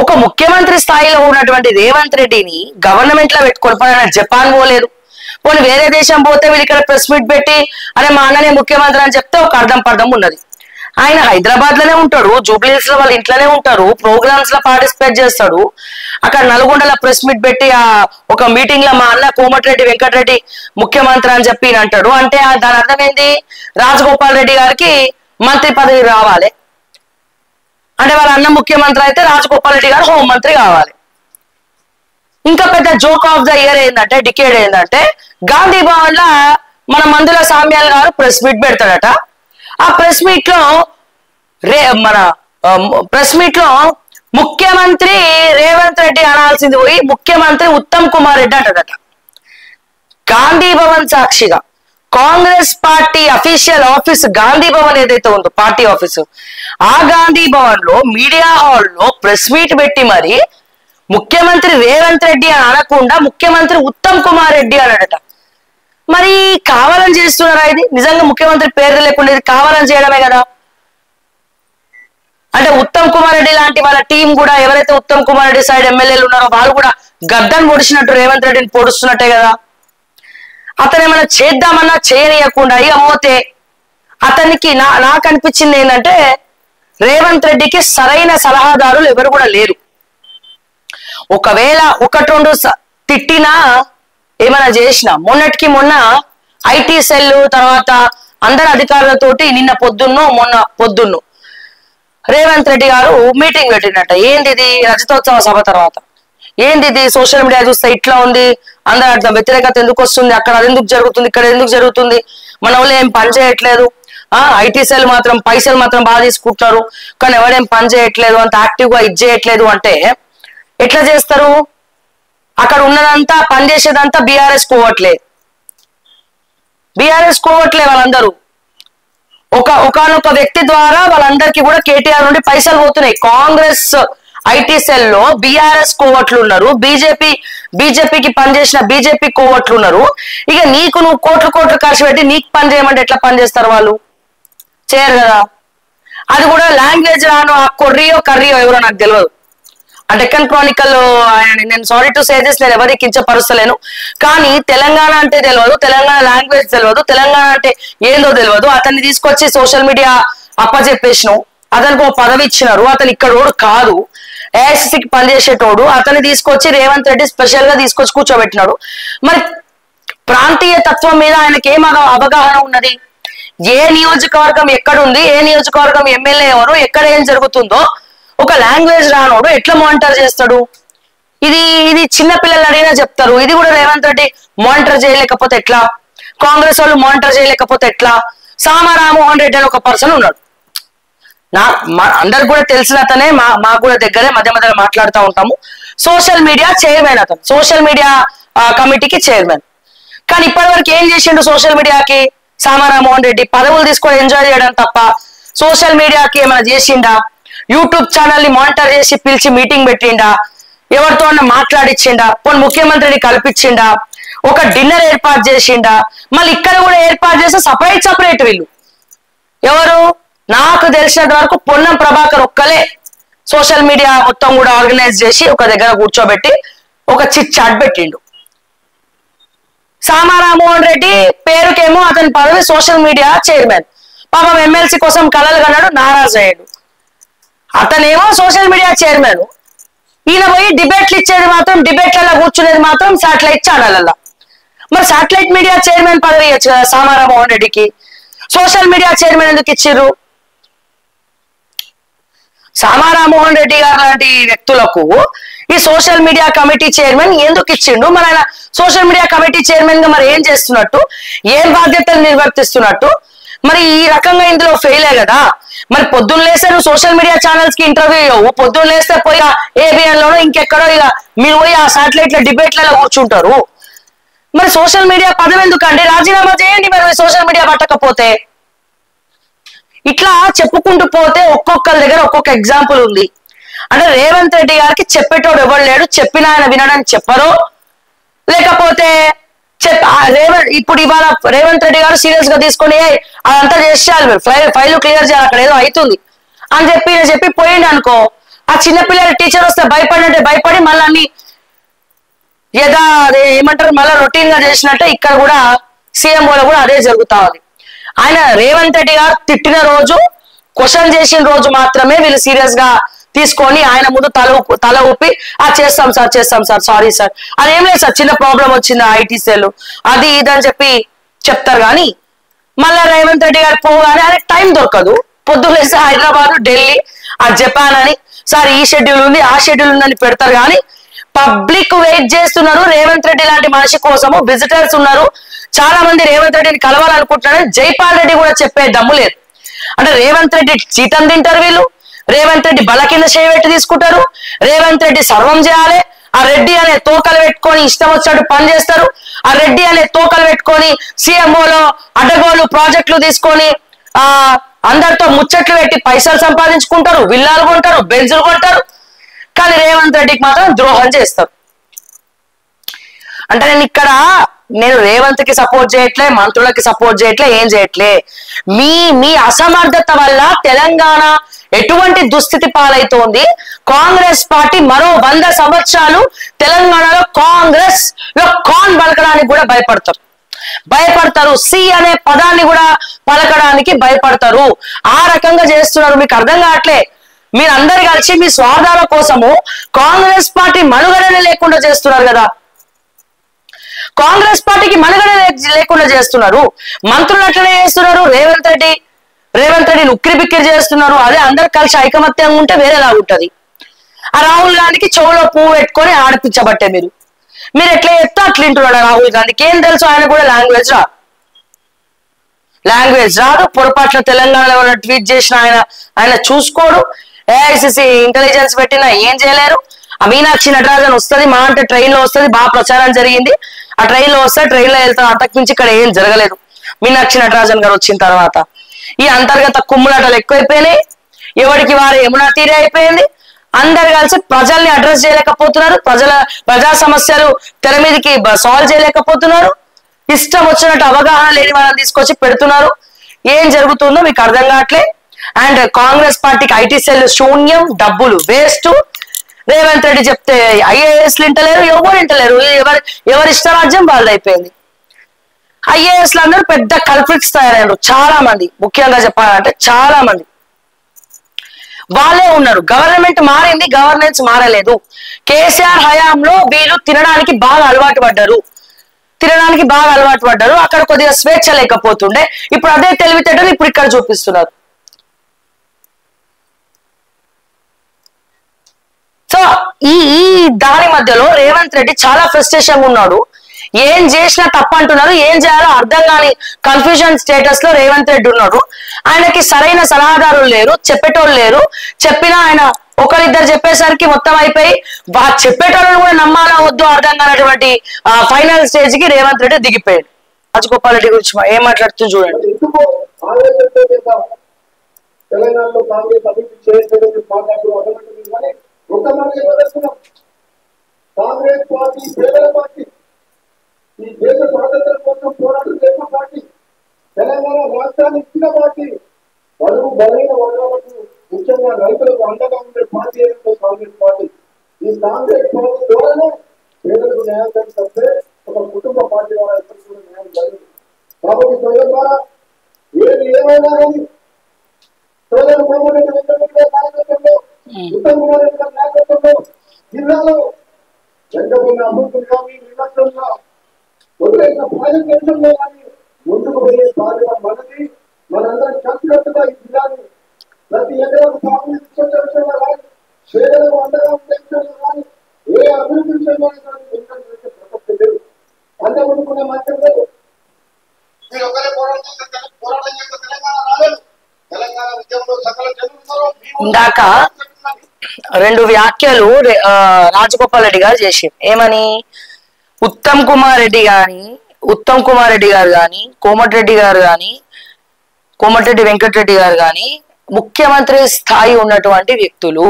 ఒక ముఖ్యమంత్రి స్థాయిలో ఉన్నటువంటి రేవంత్ రెడ్డిని గవర్నమెంట్ లో పెట్టుకొని పోయిన జపాన్ పోలేదు, పోనీ వేరే దేశం పోతే వీళ్ళు ఇక్కడ ప్రెస్ మీట్ పెట్టి అరే మా అన్ననే ముఖ్యమంత్రి అని చెప్తే ఒక అర్థం పర్థం ఉన్నది. ఆయన హైదరాబాద్ లోనే ఉంటాడు, జూబ్లీహిల్స్ లో వాళ్ళ ఇంట్లోనే ఉంటారు, ప్రోగ్రామ్స్ లో పార్టిసిపేట్ చేస్తాడు. అక్కడ నల్గొండలో ప్రెస్ మీట్ పెట్టి ఆ ఒక మీటింగ్ లో మా అన్న కోమటిరెడ్డి వెంకటరెడ్డి ముఖ్యమంత్రి అని చెప్పి అంటాడు. అంటే దాని అర్థం ఏంది? రాజగోపాల్ రెడ్డి గారికి మంత్రి పదవి రావాలి అంటే వాళ్ళ అన్న ముఖ్యమంత్రి అయితే రాజగోపాల్ రెడ్డి గారు హోంమంత్రి కావాలి. ఇంకా పెద్ద జోక్ ఆఫ్ ద ఇయర్ ఏంటంటే డికేడ్ ఏంటంటే గాంధీ భవన్ లా మన మందుల సామ్యాల్ గారు ప్రెస్ మీట్ పెడతాడట. ఆ ప్రెస్ మీట్ లో ముఖ్యమంత్రి రేవంత్ రెడ్డి అనాల్సింది పోయి ముఖ్యమంత్రి ఉత్తమ్ కుమార్ రెడ్డి అంటాడట. గాంధీ భవన్ సాక్షిగా Congress party official office Gandhi Bhavan ఏదైతే ఉందో పార్టీ ఆఫీసు, ఆ గాంధీ భవన్ లో మీడియా హాల్లో ప్రెస్ మీట్ పెట్టి మరి ముఖ్యమంత్రి రేవంత్ రెడ్డి అని అనకుండా ముఖ్యమంత్రి ఉత్తమ్ కుమార్ రెడ్డి అన్నాడట. మరి కావాలని చేస్తున్నారా? ఇది నిజంగా ముఖ్యమంత్రి పేరు లేకుండా ఇది కావాలని చేయడమే కదా. అంటే ఉత్తమ్ కుమార్ రెడ్డి లాంటి వాళ్ళ టీం కూడా ఎవరైతే ఉత్తమ్ కుమార్ రెడ్డి సైడ్ ఎమ్మెల్యేలు ఉన్నారో వాళ్ళు కూడా గద్దను పొడిచినట్టు రేవంత్ రెడ్డిని పొడుస్తున్నట్టే కదా. అతను ఏమైనా చేద్దామన్నా చేయనీయకుండా ఇక పోతే అతనికి నాకు అనిపించింది ఏంటంటే రేవంత్ రెడ్డికి సరైన సలహాదారులు ఎవరు కూడా లేరు. ఒకవేళ ఒకటి రెండు తిట్టినా ఏమైనా చేసినా మొన్నటికి మొన్న ఐటీ సెల్ తర్వాత అందరు అధికారులతోటి నిన్న మొన్న పొద్దున్ను రేవంత్ రెడ్డి గారు మీటింగ్ పెట్టినట్ట. ఏంది ఇది రజతోత్సవ సభ తర్వాత ఏంది ఇది సోషల్ మీడియా చూస్తే ఇట్లా ఉంది, అందరు అట్లా వ్యతిరేకత ఎందుకు వస్తుంది, అక్కడ అది ఎందుకు జరుగుతుంది, ఇక్కడ ఎందుకు జరుగుతుంది, మన వాళ్ళు ఏం పని చేయట్లేదు, ఐటీ సెల్ మాత్రం పైసలు మాత్రం బాగా తీసుకుంటున్నారు కానీ ఎవరేం పని చేయట్లేదు, అంత యాక్టివ్ గా ఇది చేయట్లేదు అంటే ఎట్లా చేస్తారు? అక్కడ ఉన్నదంతా పనిచేసేదంతా బీఆర్ఎస్ కోవట్లే వాళ్ళందరూ ఒకనొక వ్యక్తి ద్వారా వాళ్ళందరికీ కూడా కేటీఆర్ నుండి పైసలు పోతున్నాయి. కాంగ్రెస్ ఐటీ సెల్ లో బీఆర్ఎస్ కోవట్లు ఉన్నారు, బీజేపీకి పనిచేసిన బీజేపీ కోవట్లు ఉన్నారు. ఇక నీకు నువ్వు కోట్లు ఖర్చు పెట్టి నీకు పని చేయమంటే ఎట్లా పని చేస్తారు? వాళ్ళు చేయరు కదా. అది కూడా లాంగ్వేజ్ రాను ఆ కర్రీయో ఎవరో నాకు తెలియదు. ఆ డెక్కన్ క్రానికల్ నేను సారీ టు సే దిస్, నేను ఎవరికి కించపరుస్తలేను, కానీ తెలంగాణ అంటే తెలియదు, తెలంగాణ లాంగ్వేజ్ తెలియదు, తెలంగాణ అంటే ఏందో తెలియదు. అతన్ని తీసుకొచ్చి సోషల్ మీడియా అప్పచెప్పేసినావు, అతనికి ఒక పదవి ఇచ్చినారు, అతను ఇక్కడోడు కాదు, ఏఐసిసికి పనిచేసేటోడు, అతన్ని తీసుకొచ్చి రేవంత్ రెడ్డి స్పెషల్ గా తీసుకొచ్చి కూర్చోబెట్టినాడు. మరి ప్రాంతీయ తత్వం మీద ఆయనకి ఏం అవగాహన ఉన్నది? ఏ నియోజకవర్గం ఎక్కడుంది, ఏ నియోజకవర్గం ఎమ్మెల్యే ఎవరు, ఎక్కడ ఏం జరుగుతుందో ఒక లాంగ్వేజ్ రానోడు ఎట్లా మానిటర్ చేస్తాడు? ఇది చిన్న పిల్లలు అడిగినా చెప్తారు. ఇది కూడా రేవంత్ రెడ్డి మానిటర్ చేయలేకపోతే ఎట్లా? కాంగ్రెస్ వాళ్ళు మానిటర్ చేయలేకపోతే ఎట్లా? సామా రామ్మోహన్ రెడ్డి అని ఒక పర్సన్ ఉన్నాడు, అందరికి కూడా తెలిసిన అతనే, మాకు కూడా దగ్గరే మధ్య మధ్యలో మాట్లాడుతూ ఉంటాము. సోషల్ మీడియా చైర్మన్ అతను, సోషల్ మీడియా కమిటీకి చైర్మన్. కానీ ఇప్పటి వరకు ఏం చేసిండు సోషల్ మీడియాకి? సామా రామ్మోహన్ రెడ్డి పదవులు తీసుకొని ఎంజాయ్ చేయడం తప్ప సోషల్ మీడియాకి ఏమైనా చేసిండా? యూట్యూబ్ ఛానల్ ని మానిటర్ చేసి పిలిచి మీటింగ్ పెట్టిండా? ఎవరితో అన్న మాట్లాడిచ్చిండా? పోనీ ముఖ్యమంత్రిని కల్పించిండా? ఒక డిన్నర్ ఏర్పాటు చేసిండా? మళ్ళీ ఇక్కడ కూడా ఏర్పాటు చేస్తే సపరేట్ వీళ్ళు ఎవరు? నాకు తెలిసినంత వరకు పొన్నం ప్రభాకర్ ఒక్కలే సోషల్ మీడియా మొత్తం కూడా ఆర్గనైజ్ చేసి ఒక దగ్గర కూర్చోబెట్టి ఒక చిట్ చాట్ పెట్టిండు. సామా రామ్మోహన్ రెడ్డి పేరుకేమో అతని పదవి సోషల్ మీడియా చైర్మన్, పాపం ఎమ్మెల్సీ కోసం కలలు కన్నాడు, నారాజు అయ్యాడు. అతనేమో సోషల్ మీడియా చైర్మన్, ఈయన పోయి డిబేట్లు ఇచ్చేది మాత్రం, డిబేట్లలో కూర్చునేది మాత్రం శాటిలైట్ ఛానళ్ళ. మరి శాటిలైట్ మీడియా చైర్మన్ పదవి ఇవ్వచ్చు కదా సామా రామ్మోహన్ రెడ్డికి, సోషల్ మీడియా చైర్మన్ ఎందుకు ఇచ్చిర్రు? సామా రామ్మోహన్ రెడ్డి గారు లాంటి వ్యక్తులకు ఈ సోషల్ మీడియా కమిటీ చైర్మన్ ఎందుకు ఇచ్చిండు? మరి ఆయన సోషల్ మీడియా కమిటీ చైర్మన్ గా మరి ఏం చేస్తున్నట్టు, ఏం బాధ్యతలు నిర్వర్తిస్తున్నట్టు? మరి ఈ రకంగా ఇందులో ఫెయిలే కదా. మరి పొద్దున్న లేస్తే నువ్వు సోషల్ మీడియా ఛానల్స్ కి ఇంటర్వ్యూ ఇవ్వవు, పొద్దున్న లేస్తే పోయి ఏబిఎన్ లోనో ఇంకెక్కడో ఇక మీరు పోయి ఆ శాటిలైట్ల డిబేట్లలో కూర్చుంటారు. మరి సోషల్ మీడియా పదవి ఎందుకండి? రాజీనామా చేయండి మరి సోషల్ మీడియా పట్టకపోతే. ఇట్లా చెప్పుకుంటూ పోతే ఒక్కొక్కరి దగ్గర ఒక్కొక్క ఎగ్జాంపుల్ ఉంది. అంటే రేవంత్ రెడ్డి గారికి చెప్పేటోడు ఎవరు లేడు, చెప్పిన ఆయన వినడానికి చెప్పరు, లేకపోతే ఇప్పుడు ఇవాళ రేవంత్ రెడ్డి గారు సీరియస్ గా తీసుకొని అదంతా చేసేయాలి, ఫైల్ క్లియర్ చేయాలి, అక్కడ ఏదో అవుతుంది అని చెప్పి పోయిండు అనుకో, ఆ చిన్నపిల్లల టీచర్ వస్తే భయపడినట్టే భయపడి మళ్ళీ అన్ని అదే ఏమంటారు మళ్ళీ రొటీన్ గా చేసినట్టే ఇక్కడ కూడా సీఎంఓలో కూడా అదే జరుగుతా ఉంది. ఆయన రేవంత్ రెడ్డి గారు తిట్టిన రోజు, క్వశ్చన్ చేసిన రోజు మాత్రమే వీళ్ళు సీరియస్ గా తీసుకొని ఆయన ముందు తల ఊపి చేస్తాం సార్ సారీ సార్ అదేం లేదు సార్, చిన్న ప్రాబ్లం వచ్చింది ఐటీ సెల్ అది ఇదని చెప్పి చెప్తారు. కానీ మళ్ళా రేవంత్ రెడ్డి గారు పోగానే ఆయన టైం దొరకదు. పొద్దున్నేసి హైదరాబాద్, ఢిల్లీ, జపాన్ అని సార్ ఈ షెడ్యూల్ ఉంది ఆ షెడ్యూల్ ఉందని పెడతారు. కానీ పబ్లిక్ వెయిట్ చేస్తున్నారు రేవంత్ రెడ్డి లాంటి మనిషి కోసము. విజిటర్స్ ఉన్నారు, చాలా మంది రేవంత్ రెడ్డిని కలవాలనుకుంటున్నారు. జైపాల్ రెడ్డి కూడా చెప్పే దమ్ము లేదు. అంటే రేవంత్ రెడ్డి జీతం తింటారు వీళ్ళు, రేవంత్ రెడ్డి బల కింద చేయబెట్టి తీసుకుంటారు, రేవంత్ రెడ్డి సర్వం చేయాలి. ఆ రెడ్డి అనే తోకలు పెట్టుకొని ఇష్టం వచ్చినట్టు పని చేస్తారు. ఆ రెడ్డి అనే తోకలు పెట్టుకొని సీఎంఓలో అడ్డగోలు ప్రాజెక్టులు తీసుకొని అందరితో ముచ్చట్లు పెట్టి పైసలు సంపాదించుకుంటారు, విల్లాలు కొంటారు, బెంజులు కొంటారు. కానీ రేవంత్ రెడ్డికి మాత్రం ద్రోహం చేస్తారు. అంటే నేను రేవంత్ కి సపోర్ట్ చేయట్లే, మంత్రులకి సపోర్ట్ చేయట్లే, ఏం చేయట్లే. మీ అసమర్థత వల్ల తెలంగాణ ఎటువంటి దుస్థితి పాలైతోంది. కాంగ్రెస్ పార్టీ మరో 100 సంవత్సరాలు తెలంగాణలో కాంగ్రెస్ లో కాన్ పలకడానికి కూడా భయపడతారు. సి అనే పదాన్ని కూడా పలకడానికి భయపడతారు. ఆ రకంగా చేస్తున్నారు. మీకు అర్థం కావట్లే. మీరందరు కలిసి మీ స్వార్థాల కోసము కాంగ్రెస్ పార్టీ మనుగడనే లేకుండా చేస్తున్నారు కదా. కాంగ్రెస్ పార్టీకి మనుగడ లేకుండా చేస్తున్నారు. మంత్రులు అట్లనే చేస్తున్నారు. రేవంత్ రెడ్డిని ఉక్కిరి బిక్కిరి చేస్తున్నారు. అదే అందరు కలిసి ఐకమత్యంగా ఉంటే వేరేలా ఉంటది. ఆ రాహుల్ గాంధీకి చెవులో పువ్వు పెట్టుకొని ఆడిపించబట్టే మీరు ఎట్లా చెప్తే అట్లా వింటున్నాడు రాహుల్ గాంధీకి. ఏం తెలుసు, ఆయన కూడా లాంగ్వేజ్ రాదు. పొరపాట్ల తెలంగాణలో ట్వీట్ చేసిన ఆయన చూసుకోడు. ఏఐసిసి ఇంటెలిజెన్స్ పెట్టినా ఏం చేయలేరు. ఆ మీనాక్షి నటరాజన్ వస్తుంది మా అంటే ట్రైన్ లో వస్తుంది, బాగా ప్రచారం జరిగింది. ఆ ట్రైన్ లో వస్తే ట్రైన్ లో వెళ్తాం, అంతకుమించి ఇక్కడ ఏం జరగలేదు మీనాక్షి నటరాజన్ గారు వచ్చిన తర్వాత. ఈ అంతర్గత కుమ్ములాటలు ఎక్కువైపోయినాయి. ఎవరికి వారు యమునా తీరే అయిపోయింది. అందరు కలిసి ప్రజల్ని అడ్రస్ చేయలేకపోతున్నారు. ప్రజా సమస్యలు తెర మీదకి సాల్వ్ చేయలేకపోతున్నారు. ఇష్టం వచ్చినట్టు అవగాహన లేని వాళ్ళని తీసుకొచ్చి పెడుతున్నారు. ఏం జరుగుతుందో మీకు అర్థం కావట్లే. అండ్ కాంగ్రెస్ పార్టీకి ఐటీ సెల్ శూన్యం, డబ్బులు వేస్ట్. రేవంత్ రెడ్డి చెప్తే ఐఏఎస్లు ఇంటలేరు, ఎవరు ఇంటలేరు. ఎవరి ఇష్టరాజ్యం వాళ్ళది అయిపోయింది. ఐఏఎస్లు అందరూ పెద్ద కల్ప్రిట్స్ తయారయ్యారు. చాలా మంది, ముఖ్యంగా చెప్పాలంటే చాలా మంది వాళ్ళే ఉన్నారు. గవర్నమెంట్ మారింది, గవర్నెన్స్ మారలేదు. కేసీఆర్ హయాంలో వీళ్ళు తినడానికి బాగా అలవాటు పడ్డారు. అక్కడ కొద్దిగా స్వేచ్ఛ లేకపోతుండే. ఇప్పుడు అదే తెలివితేటలు ఇప్పుడు ఇక్కడ చూపిస్తున్నారు. సో ఈ దాని మధ్యలో రేవంత్ రెడ్డి చాలా ఫ్రస్ట్రేషన్ ఉన్నాడు. ఏం చేసినా తప్ప అంటున్నారు. ఏం చేయాలో అర్థం కాని కన్ఫ్యూజన్ స్టేటస్ లో రేవంత్ రెడ్డి ఉన్నాడు. ఆయనకి సరైన సలహాదారులు లేరు, చెప్పేటోళ్ళు లేరు. చెప్పినా ఆయన ఒకరిద్దరు చెప్పేసరికి మొత్తం అయిపోయి చెప్పేటోళ్ళని కూడా నమ్మాలా వద్దు అర్థం కానటువంటి ఫైనల్ స్టేజ్ కి రేవంత్ రెడ్డి దిగిపోయాడు. రాజగోపాల్ రెడ్డి గురించి ఏం మాట్లాడుతుంది చూడండి. తెలంగాణలో కాంగ్రెస్ అభివృద్ధి చేయడానికి కాంగ్రెస్ పార్టీ పేదల పార్టీ, ఈ దేశ స్వాతంత్రం కోసం పోరాటం చేసిన పార్టీ, తెలంగాణ రాష్ట్రాన్ని ఇచ్చిన పార్టీ, బడుగు బలైన వర్గాలకు ముఖ్యంగా రైతులకు అండగా ఉండే పార్టీ ఏదంటే కాంగ్రెస్ పార్టీ. ఈ కాంగ్రెస్ పార్టీ ద్వారానే పేదలకు న్యాయం జరిగితే ఒక కుటుంబ పార్టీ ద్వారా ఎప్పటికీ కూడా న్యాయం జరిగింది. కాబట్టి ప్రజల ద్వారా ఏది ఏమైనా కానీ ప్రజలు కోమరెడ్డి వెంకటరెడ్డి నాయకత్వంలో, ఉత్తమ్ కుమార్ రెడ్డి గారి నాయకత్వంలో జిల్లాలో జరగబోయిన అభివృద్ధి కానీ విమర్శంగా వదిలేసిన ప్రాజెక్టులో కానీ ముందుకు పోయే బాధ్యత మనది. మనందరం కలిసికట్టుగా ఈ జిల్లాని ప్రతి ఎకరాకు సాగునీరు ఇచ్చే విషయంలో కానీ, పేదలకు అండగా ఉండే విషయంలో కానీ, ఏ అభివృద్ధి విషయంలో కానీ వెంకట చేసే ప్రసక్తి లేదు. అంతకుముందుకునే మంత్రం లేదు. మీరు ఒకరే పోరాటం చేస్తే తెలంగాణ రాలేదు. తెలంగాణ విద్యంలో సకల జరుగుతారో ఇందాక 2 వ్యాఖ్యలు రాజగోపాల్ రెడ్డి గారు చేశారు. ఏమని? ఉత్తమ్ కుమార్ రెడ్డి గారు కానీ కోమటిరెడ్డి వెంకటరెడ్డి గారు కానీ ముఖ్యమంత్రి స్థాయి ఉన్నటువంటి వ్యక్తులు.